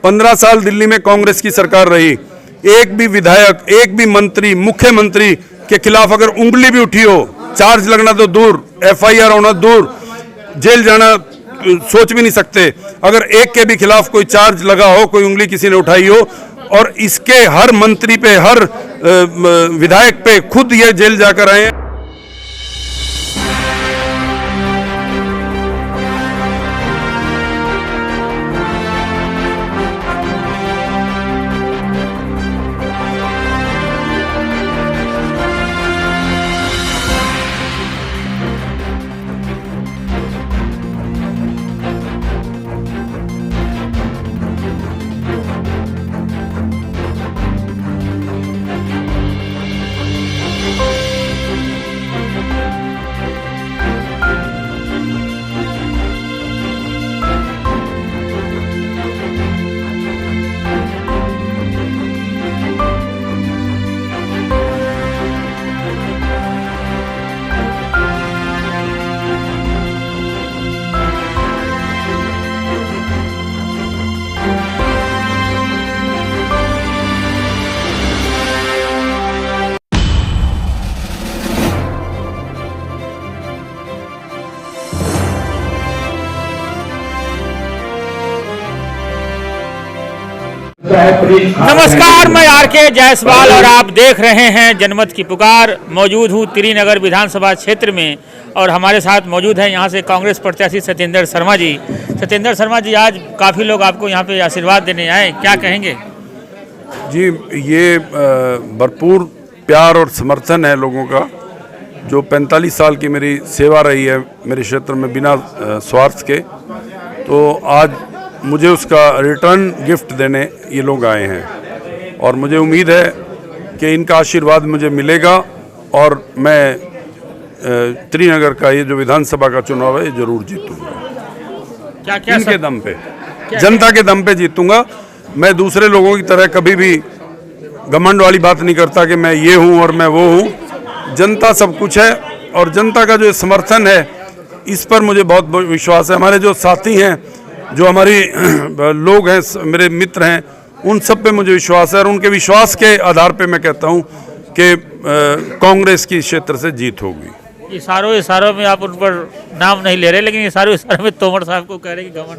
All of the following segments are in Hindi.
15 साल दिल्ली में कांग्रेस की सरकार रही, एक भी विधायक, एक भी मंत्री, मुख्यमंत्री के खिलाफ अगर उंगली भी उठी हो, चार्ज लगना तो दूर, FIR होना दूर, जेल जाना सोच भी नहीं सकते। अगर एक के भी खिलाफ कोई चार्ज लगा हो, कोई उंगली किसी ने उठाई हो, और इसके हर मंत्री पे, हर विधायक पे खुद ये जेल जाकर आए हैं। नमस्कार, मैं RK जायसवाल और आप देख रहे हैं जनमत की पुकार। मौजूद हूँ त्रिनगर विधानसभा क्षेत्र में और हमारे साथ मौजूद हैं यहाँ से कांग्रेस प्रत्याशी सत्येंद्र शर्मा जी। सत्येंद्र शर्मा जी, आज काफ़ी लोग आपको यहाँ पे आशीर्वाद देने आए, क्या कहेंगे? जी, ये भरपूर प्यार और समर्थन है लोगों का। जो 45 साल की मेरी सेवा रही है मेरे क्षेत्र में बिना स्वार्थ के, तो आज मुझे उसका रिटर्न गिफ्ट देने ये लोग आए हैं और मुझे उम्मीद है कि इनका आशीर्वाद मुझे मिलेगा और मैं त्रिनगर का ये जो विधानसभा का चुनाव है ये जरूर जीतूंगा। क्या इनके दम पे, जनता के दम पे जीतूंगा। मैं दूसरे लोगों की तरह कभी भी घमंड वाली बात नहीं करता कि मैं ये हूँ और मैं वो हूँ। जनता सब कुछ है और जनता का जो समर्थन है इस पर मुझे बहुत विश्वास है। हमारे जो साथी हैं, जो हमारी लोग हैं, मेरे मित्र हैं, उन सब पे मुझे विश्वास है और उनके विश्वास के आधार पे मैं कहता हूँ कि कांग्रेस की क्षेत्र से जीत होगी। इशारों में आप उन पर नाम नहीं ले रहे, लेकिन इशारों में तोमर साहब को कह रहे कि घमंड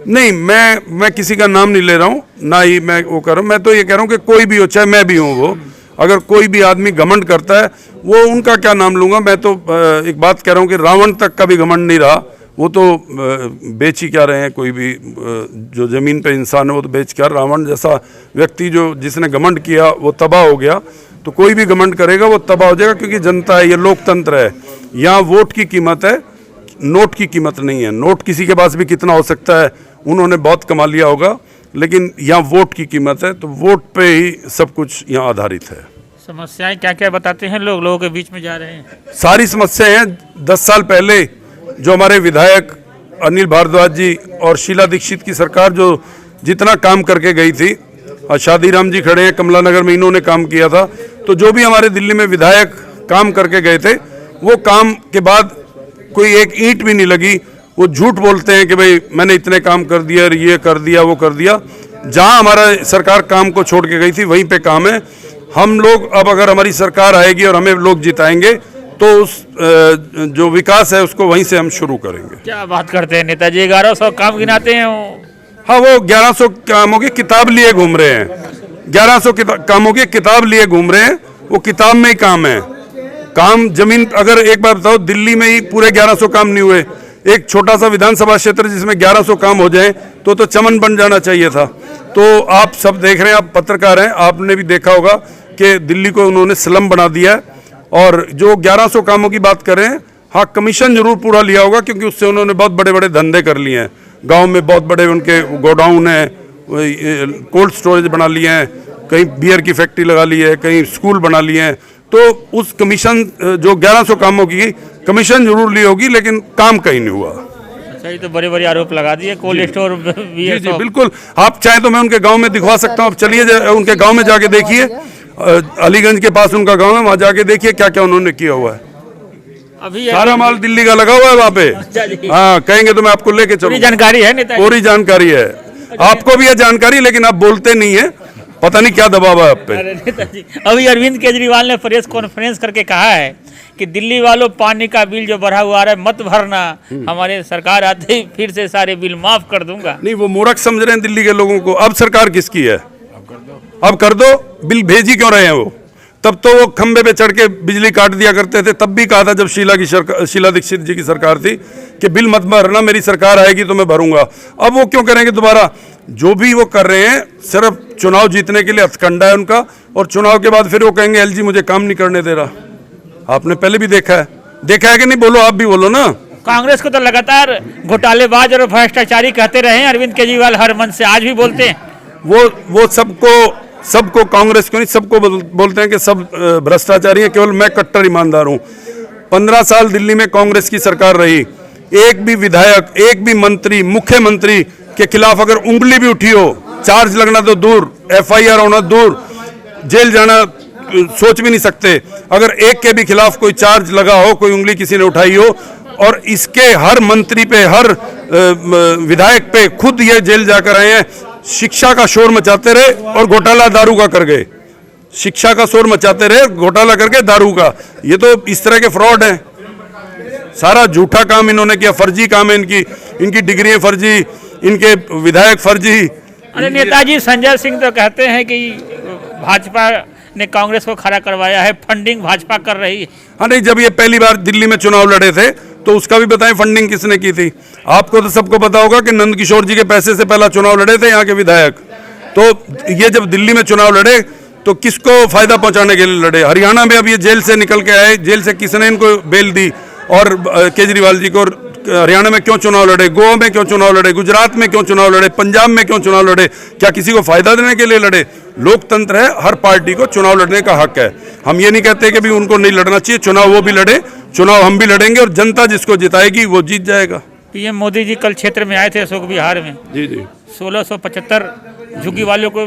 नहीं, मैं किसी का नाम नहीं ले रहा हूँ, ना ही मैं वो कर रहा हूँ। मैं तो ये कह रहा हूँ कि कोई भी हो, चाहे मैं भी हूँ, वो अगर कोई भी आदमी घमंड करता है, वो उनका क्या नाम लूँगा। मैं तो एक बात कह रहा हूँ कि रावण तक का भी घमंड नहीं रहा, वो तो बेच ही क्या रहे हैं। कोई भी जो ज़मीन पे इंसान है वो तो बेच क्या। रावण जैसा व्यक्ति जिसने घमंड किया वो तबाह हो गया, तो कोई भी घमंड करेगा वो तबाह हो जाएगा, क्योंकि जनता है, ये लोकतंत्र है। यहाँ वोट की कीमत है, नोट की कीमत नहीं है। नोट किसी के पास भी कितना हो सकता है, उन्होंने बहुत कमा लिया होगा, लेकिन यहाँ वोट की कीमत है, तो वोट पे ही सब कुछ यहाँ आधारित है। समस्याएं क्या क्या बताते हैं लोगों के बीच में जा रहे हैं? सारी समस्याएं हैं। 10 साल पहले जो हमारे विधायक अनिल भारद्वाज जी और शीला दीक्षित की सरकार जो जितना काम करके गई थी, शादीराम जी खड़े हैं कमला नगर में, इन्होंने काम किया था। तो जो भी हमारे दिल्ली में विधायक काम करके गए थे, वो काम के बाद कोई एक ईंट भी नहीं लगी। वो झूठ बोलते हैं कि भाई मैंने इतने काम कर दिया, ये कर दिया, वो कर दिया। जहां हमारा सरकार काम को छोड़ के गई थी वहीं पे काम है। हम लोग अब अगर हमारी सरकार आएगी और हमें लोग जिताएंगे तो उस जो विकास है उसको वहीं से हम शुरू करेंगे। क्या बात करते हैं नेताजी, 1100 काम गिनाते हैं वो। हाँ, वो 1100 कामों की किताब लिए घूम रहे हैं। 1100 कामों की किताब लिए घूम रहे हैं, वो किताब में ही काम है। काम जमीन, अगर एक बार बताओ, दिल्ली में ही पूरे 1100 काम नहीं हुए। एक छोटा सा विधानसभा क्षेत्र जिसमें 1100 काम हो जाए तो चमन बन जाना चाहिए था। तो आप सब देख रहे हैं, आप पत्रकार हैं, आपने भी देखा होगा कि दिल्ली को उन्होंने स्लम बना दिया है। और जो 1100 कामों की बात कर रहे हैं, हाँ, कमीशन जरूर पूरा लिया होगा, क्योंकि उससे उन्होंने बहुत बड़े बड़े धंधे कर लिए हैं। गांव में बहुत बड़े उनके गोडाउन है, कोल्ड स्टोरेज बना लिए हैं, कहीं बियर की फैक्ट्री लगा ली है, कहीं स्कूल बना लिए हैं। तो उस कमीशन, जो 1100 कामों की कमीशन जरूर ली होगी, लेकिन काम कहीं नहीं हुआ। अच्छा, ये तो बड़े बड़े आरोप लगा दिए। कोल्ड स्टोर भी है। जी, बिल्कुल। आप चाहे तो मैं उनके गाँव में दिखवा सकता हूँ। आप चलिए उनके गाँव में जाके देखिए, अलीगंज के पास उनका गांव है, वहां जाके देखिए क्या क्या उन्होंने किया हुआ है। अभी सारा माल दिल्ली का लगा हुआ है वहाँ पे। हाँ, कहेंगे तो मैं आपको लेके चलूं। पूरी जानकारी है नेता, पूरी जानकारी है। आपको भी है जानकारी, लेकिन आप बोलते नहीं है, पता नहीं क्या दबाव है आप पे। अरे नेताजी, अभी अरविंद केजरीवाल ने प्रेस कॉन्फ्रेंस करके कहा है कि दिल्ली वालों पानी का बिल जो बढ़ा हुआ है मत भरना, हमारे सरकार आते ही फिर से सारे बिल माफ कर दूंगा। नहीं, वो मूर्ख समझ रहे हैं दिल्ली के लोगों को। अब सरकार किसकी है? अब कर दो। बिल भेज ही क्यों रहे हैं वो? तब तो वो खंबे पे चढ़ के बिजली काट दिया करते थे। तब भी कहा था जब शीला दीक्षित जी की सरकार थी कि बिल मत भरना, मेरी सरकार आएगी तो मैं भरूंगा। अब वो क्यों करेंगे दोबारा? जो भी वो कर रहे हैं सिर्फ चुनाव जीतने के लिए हथकंडा है उनका, और चुनाव के बाद फिर वो कहेंगे एलजी मुझे काम नहीं करने दे रहा। आपने पहले भी देखा है कि नहीं? बोलो, आप भी बोलो ना। कांग्रेस को तो लगातार घोटालेबाज और भ्रष्टाचारी कहते रहे हैं अरविंद केजरीवाल, हर मन से आज भी बोलते हैं। वो सबको कांग्रेस को नहीं, सबको बोलते हैं कि सब भ्रष्टाचारी हैं। केवल मैं कट्टर ईमानदार हूं। 15 साल दिल्ली में कांग्रेस की सरकार रही, एक भी विधायक, एक भी मंत्री, मुख्यमंत्री के खिलाफ अगर उंगली भी उठी हो, चार्ज लगना तो दूर, एफआईआर होना दूर, जेल जाना सोच भी नहीं सकते। अगर एक के भी खिलाफ कोई चार्ज लगा हो, कोई उंगली किसी ने उठाई हो, और इसके हर मंत्री पे, हर विधायक पे खुद ये जेल जाकर आए हैं। शिक्षा का शोर मचाते रहे और घोटाला दारू का कर गए। शिक्षा का शोर मचाते रहे, घोटाला करके दारू का। ये तो इस तरह के फ्रॉड हैं। सारा झूठा काम इन्होंने किया, फर्जी काम है इनकी डिग्रियां फर्जी, इनके विधायक फर्जी। अरे नेताजी, संजय सिंह तो कहते हैं कि भाजपा ने कांग्रेस को खड़ा करवाया है, फंडिंग भाजपा कर रही है। हाँ, नहीं, जब ये पहली बार दिल्ली में चुनाव लड़े थे तो उसका भी बताएं फंडिंग किसने की थी। आपको तो सबको पता होगा कि नंद किशोर जी के पैसे से पहला चुनाव लड़े थे यहाँ के विधायक। तो ये जब दिल्ली में चुनाव लड़े तो किसको फायदा पहुंचाने के लिए लड़े? हरियाणा में अब ये जेल से निकल के आए, जेल से किसने इनको बेल दी? और केजरीवाल जी को हरियाणा में क्यों चुनाव लड़े? गोवा में क्यों चुनाव लड़े? गुजरात में क्यों चुनाव लड़े? पंजाब में क्यों चुनाव लड़े? क्या किसी को फायदा देने के लिए लड़े? लोकतंत्र है, हर पार्टी को चुनाव लड़ने का हक है। हम ये नहीं कहते कि भी उनको नहीं लड़ना चाहिए, चुनाव वो भी लड़े, चुनाव हम भी लड़ेंगे, और जनता जिसको जिताएगी वो जीत जाएगा। पीएम मोदी जी कल क्षेत्र में आए थे, अशोक विहार में। जी जी। 1675 झुग्गी वालों को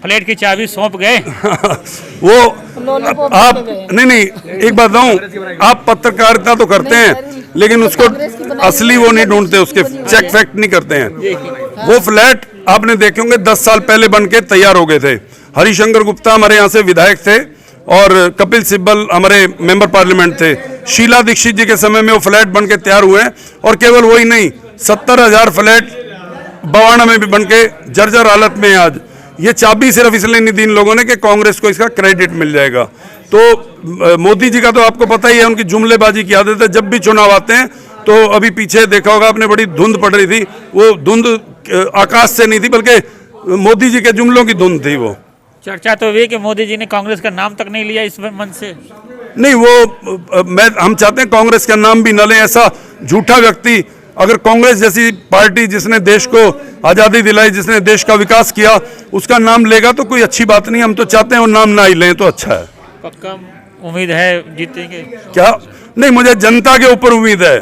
फ्लैट की चाबी सौंप गए। वो आप नहीं, एक बात बताऊं, आप पत्रकारिता तो करते हैं लेकिन उसको असली वो नहीं ढूंढते, उसके चेक फैक्ट नहीं करते हैं। वो फ्लैट आपने देखे होंगे 10 साल पहले बन के तैयार हो गए थे। हरिशंकर गुप्ता हमारे यहाँ से विधायक थे और कपिल सिब्बल हमारे मेंबर पार्लियामेंट थे। शीला दीक्षित जी के समय में वो फ्लैट बन के तैयार हुए हैं। और केवल वही नहीं, 70,000 फ्लैट बवाना में भी बन के जर्जर हालत में आज। ये चाबी सिर्फ इसलिए नहीं दी इन लोगों ने कि कांग्रेस को इसका क्रेडिट मिल जाएगा। तो मोदी जी का तो आपको पता ही है, उनकी जुमलेबाजी की आदत है। जब भी चुनाव आते हैं तो अभी पीछे देखा होगा आपने, बड़ी धुंध पड़ रही थी। वो धुंध आकाश से नहीं थी बल्कि मोदी जी के जुमलों की धुंध थी। वो चर्चा तो हुई कि मोदी जी ने कांग्रेस का नाम तक नहीं लिया इस मन से। नहीं, वो हम चाहते हैं कांग्रेस का नाम भी न लें। ऐसा झूठा व्यक्ति, अगर कांग्रेस जैसी पार्टी जिसने देश को आज़ादी दिलाई, जिसने देश का विकास किया, उसका नाम लेगा तो कोई अच्छी बात नहीं। हम तो चाहते हैं वो नाम ना ही लें तो अच्छा है। पक्का उम्मीद है जीतेंगे क्या? नहीं, मुझे जनता के ऊपर उम्मीद है।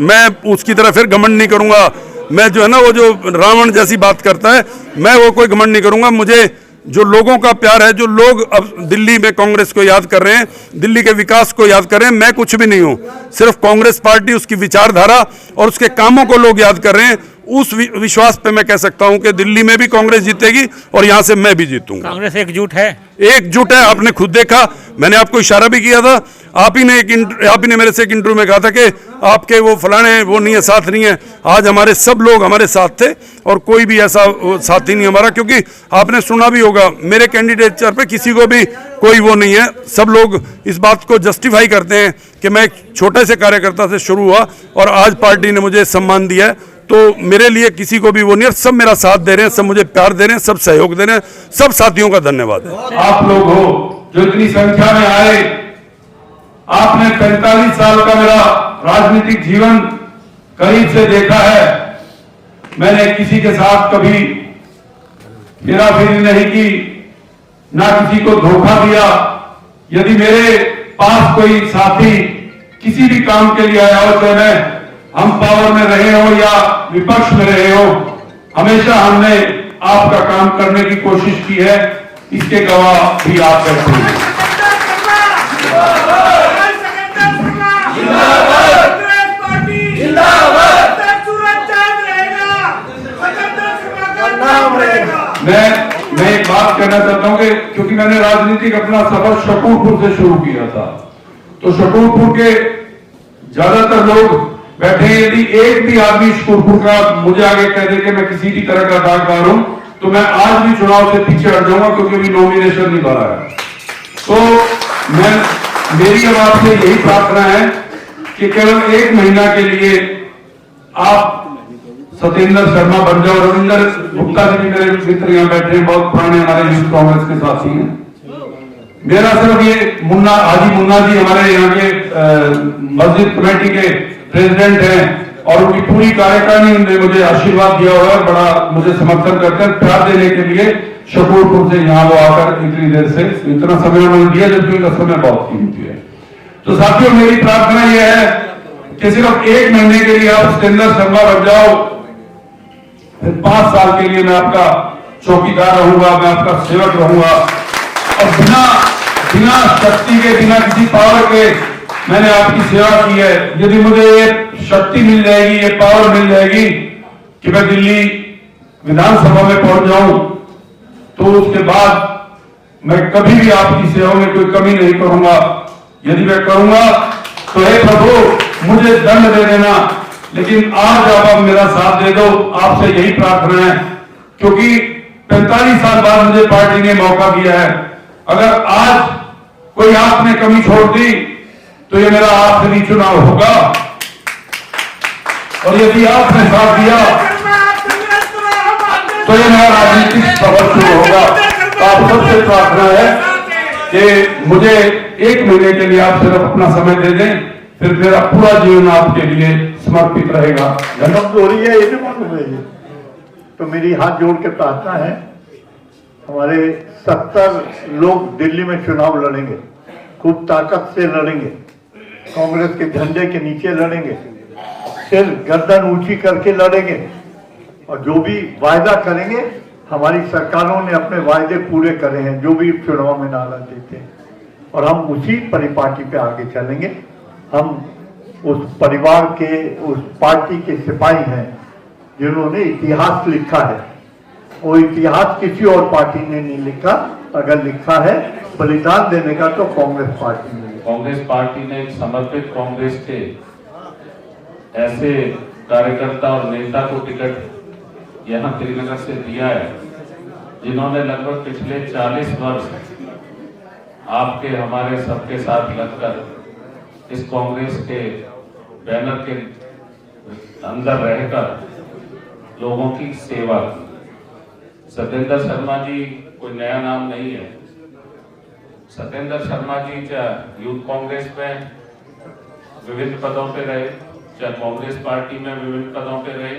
मैं उसकी तरह फिर घमंड नहीं करूंगा। मैं जो है ना, वो जो रावण जैसी बात करता है, मैं वो कोई घमंड नहीं करूंगा। मुझे जो लोगों का प्यार है, जो लोग अब दिल्ली में कांग्रेस को याद कर रहे हैं, दिल्ली के विकास को याद कर रहे हैं, मैं कुछ भी नहीं हूं। सिर्फ कांग्रेस पार्टी, उसकी विचारधारा और उसके कामों को लोग याद कर रहे हैं। उस विश्वास पे मैं कह सकता हूं कि दिल्ली में भी कांग्रेस जीतेगी और यहां से मैं भी जीतूंगा। कांग्रेस एकजुट है, एकजुट है। आपने खुद देखा, मैंने आपको इशारा भी किया था। आप ही ने मेरे से एक इंटरव्यू में कहा था कि आपके वो फलाने वो नहीं है, साथ नहीं है। आज हमारे सब लोग हमारे साथ थे और कोई भी ऐसा साथी नहीं हमारा, क्योंकि आपने सुना भी होगा मेरे कैंडिडेचर पे किसी को भी कोई वो नहीं है। सब लोग इस बात को जस्टिफाई करते हैं कि मैं एक छोटे से कार्यकर्ता से शुरू हुआ और आज पार्टी ने मुझे सम्मान दिया है। तो मेरे लिए किसी को भी वो नहीं है। सब मेरा साथ दे रहे हैं, सब मुझे प्यार दे रहे हैं, सब सहयोग दे रहे हैं। सब साथियों का धन्यवाद है। आप लोग हो जो इतनी संख्या में आए। आपने 45 साल का मेरा राजनीतिक जीवन करीब से देखा है। मैंने किसी के साथ कभी हेराफेरी नहीं की, ना किसी को धोखा दिया। यदि मेरे पास कोई साथी किसी भी काम के लिए आया हो, चाहे हम पावर में रहे हो या विपक्ष में रहे हो, हमेशा हमने आपका काम करने की कोशिश की है। इसके गवाह भी आप बैठे हैं। मैं एक बात कहना चाहता हूं कि क्योंकि मैंने राजनीतिक अपना सफर शकूरपुर से शुरू किया था, तो शकूरपुर के ज्यादातर लोग बैठे हैं। यदि एक भी आदमी शकूरपुर का मुझे आगे कह दे कि मैं किसी भी तरह का दागदार हूं, तो मैं आज भी चुनाव से पीछे हट जाऊंगा, क्योंकि अभी नॉमिनेशन नहीं भरा है। तो मेरी अब आपसे यही प्रार्थना है कि केवल 1 महीना के लिए आप सत्येंद्र शर्मा बन जाओ। रविंदर गुप्ता जी भी मेरे मित्र यहाँ बैठे हैं, बहुत पुराने हमारे यूथ कांग्रेस के साथी हैं। मेरा सिर्फ ये हाजी मुन्ना जी हमारे यहाँ के मस्जिद कमेटी के प्रेसिडेंट हैं, और उनकी पूरी कार्यकारिणी ने मुझे आशीर्वाद दिया हुआ है, बड़ा मुझे समर्थन करते हैं, प्यार देने के लिए शकूरपुर से यहाँ वो आकर इतनी देर से इतना समय उन्होंने दिया, जबकि उनका समय बहुत कीमती है। तो साथियों, मेरी प्रार्थना यह है कि सिर्फ 1 महीने के लिए आप सत्येंद्र शर्मा बन जाओ, फिर 5 साल के लिए मैं आपका चौकीदार रहूंगा, मैं आपका सेवक रहूंगा, और बिना शक्ति के, बिना किसी पावर के मैंने आपकी सेवा की है। यदि मुझे ये शक्ति मिल जाएगी, ये पावर मिल जाएगी कि मैं दिल्ली विधानसभा में पहुंच जाऊं, तो उसके बाद मैं कभी भी आपकी सेवा में कोई कमी नहीं करूंगा। यदि मैं करूंगा तो हे प्रभु मुझे दंड दे देना, लेकिन आज आप मेरा साथ दे दो, आपसे यही प्रार्थना है, क्योंकि 45 साल बाद मुझे पार्टी ने मौका दिया है। अगर आज कोई आपने कमी छोड़ दी तो ये मेरा आखिरी चुनाव होगा, और यदि आपने साथ दिया तो ये मेरा राजनीतिक सफर शुरू होगा। तो आप सबसे प्रार्थना है कि मुझे 1 महीने के लिए आप सिर्फ अपना समय दे दें, फिर मेरा पूरा जीवन आपके लिए समर्पित रहेगा। कमजोरी है, ये भी मालूम है। तो मेरी हाथ जोड़ के प्रार्थना है, हमारे 70 लोग दिल्ली में चुनाव लड़ेंगे, खूब ताकत से लड़ेंगे, कांग्रेस के झंडे के नीचे लड़ेंगे, सिर गर्दन ऊंची करके लड़ेंगे, और जो भी वायदा करेंगे, हमारी सरकारों ने अपने वायदे पूरे करे हैं, जो भी चुनाव में नारा देते हैं, और हम उसी परिपाटी पे आगे चलेंगे। हम उस परिवार के, उस पार्टी के सिपाही हैं जिन्होंने इतिहास लिखा है। वो इतिहास किसी और पार्टी ने नहीं लिखा, अगर लिखा है बलिदान देने का तो कांग्रेस पार्टी ने। कांग्रेस पार्टी ने एक समर्पित कांग्रेस के ऐसे कार्यकर्ता और नेता को टिकट यहाँ श्रीनगर से दिया है, जिन्होंने लगभग पिछले 40 वर्ष आपके हमारे सबके साथ लगकर इस कांग्रेस के बैनर के अंदर रहकर लोगों की सेवा की। सत्येंद्र शर्मा जी कोई नया नाम नहीं है। सत्येंद्र शर्मा जी चाहे यूथ कांग्रेस में विभिन्न पदों पे रहे, चाहे कांग्रेस पार्टी में विभिन्न पदों पे रहे,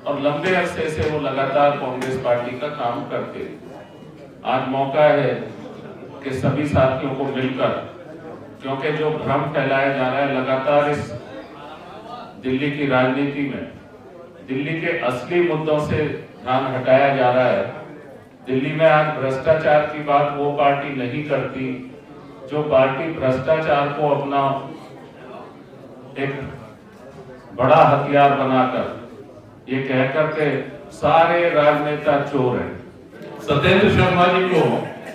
और लंबे अरसे से वो लगातार कांग्रेस पार्टी का काम करते। आज मौका है कि सभी साथियों को मिलकर, क्योंकि जो भ्रम फैलाया जा रहा है लगातार इस दिल्ली की राजनीति में, दिल्ली के असली मुद्दों से ध्यान हटाया जा रहा है। दिल्ली में आज भ्रष्टाचार की बात वो पार्टी नहीं करती जो पार्टी भ्रष्टाचार को अपना एक बड़ा हथियार बनाकर ये कहकर के सारे राजनेता चोर हैं। सत्येंद्र शर्मा जी को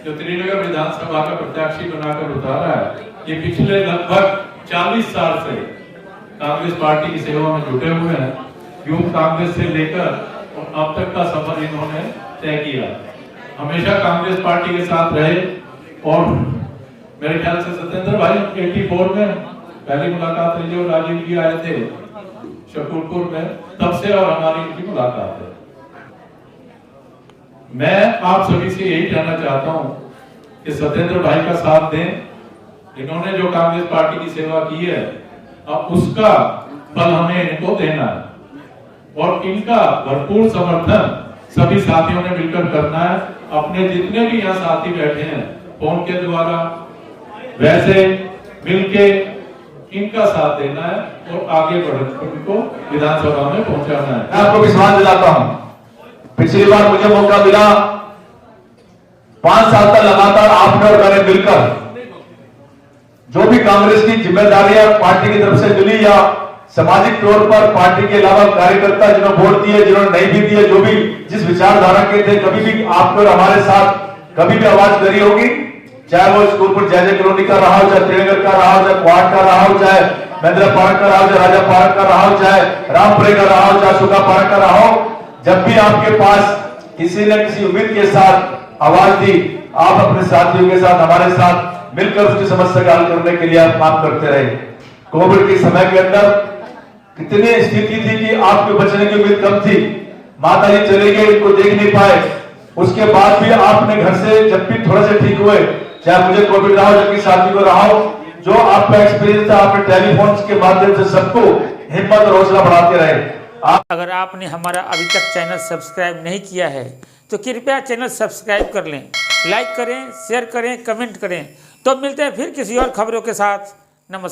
जो श्रीनगर विधानसभा का प्रत्याशी बनाकर उतारा है, ये पिछले लगभग 40 साल से कांग्रेस पार्टी की सेवा में जुटे हुए हैं। यूथ कांग्रेस से लेकर और अब तक का सफर इन्होंने तय किया। हमेशा कांग्रेस पार्टी के साथ रहे, और मेरे ख्याल से सत्येंद्र भाई 84 में पहली मुलाकात रही जो राजीव जी आए थे शकूरपुर में, तब से और हमारी इनकी मुलाकात है। मैं आप सभी से यही कहना चाहता हूं कि सत्येंद्र भाई का साथ दें। इन्होंने जो कांग्रेस पार्टी की सेवा की है, अब उसका फल हमें इनको देना है, और इनका भरपूर समर्थन सभी साथियों ने मिलकर करना है। अपने जितने भी यहाँ साथी बैठे हैं फोन के द्वारा, वैसे मिलके इनका साथ देना है और आगे बढ़कर उनको विधानसभा में पहुंचाना है। मैं आपको विश्वास दिलाता हूं, पिछली बार मुझे मौका मिला, 5 साल तक लगातार आपने और मैंने मिलकर जो भी कांग्रेस की जिम्मेदारियां पार्टी की तरफ से मिली या सामाजिक तौर पर पार्टी के अलावा कार्यकर्ता जिन्होंने वोट दिए, जिन्होंने नहीं भी दिए, जो भी जिस विचारधारा के थे, कभी भी आपको और हमारे साथ कभी भी आवाज करी होगी, चाहे वो स्कूलपुर जय जय कॉलोनी का रहा हो, चाहे त्रिनगर का रहा हो, चाहे क्वाड का रहा हो, चाहे महेंद्र पार्क का रहा हो, चाहे राजा पार्क का रहा हो, चाहे रामपुरे का रहा हो, चाहे सुखा पार्क का रहा हो, जब भी आपके पास किसी न किसी उम्मीद के साथ आवाज दी, आप अपने साथियों के साथ हमारे साथ मिलकर उसकी समस्या का हल करने के लिए आप काम करते रहे। कोविड के समय के अंदर कितनी स्थिति थी कि आपके बचने की उम्मीद कम थी, माता जी चले गए, इनको देख नहीं पाए, उसके बाद भी आपने घर से जब भी थोड़ा से ठीक हुए, चाहे मुझे कोविड रहा हो, जबकि साथी को रहा हो, जो आपका एक्सपीरियंस था, आपने टेलीफोन के माध्यम से सबको हिम्मत और हौसला बढ़ाते रहे। अगर आपने हमारा अभी तक चैनल सब्सक्राइब नहीं किया है तो कृपया चैनल सब्सक्राइब कर लें, लाइक करें, शेयर करें, कमेंट करें। तो मिलते हैं फिर किसी और खबरों के साथ। नमस्कार।